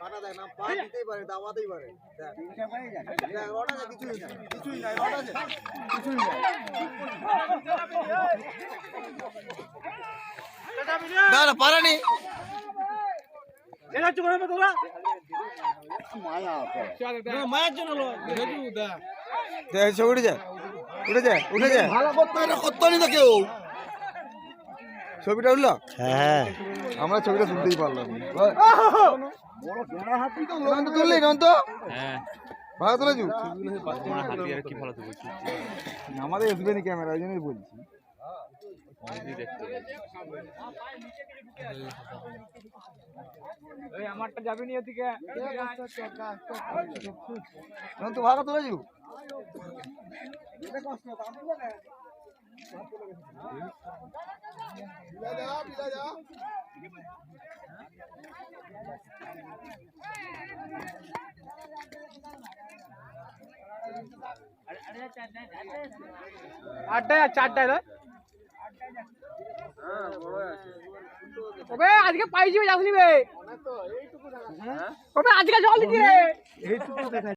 কাটা দেয় না, পা দিতেই পারে, দাবাতেই পারে। কিছুই নাই, না পারানি মায়ের জন্য উঠে যায় উঠে যায় উঠে যায় ভালো করতো নি তো কেউ। ছবিটা উঠলো, হ্যাঁ আমরা ছবিটা তুলতেই পারলাম। তুললি নন্ত ভালো তুলেছু, আমাদের এসবেনি ক্যামেরা ওই জন্যই বলছি। আমারটা যাবে নি ওদিকে, নন্ত ভালো তুলেছু। আজকে পাইছি যাসনি বে, আজকে জল দিচ্ছি রে।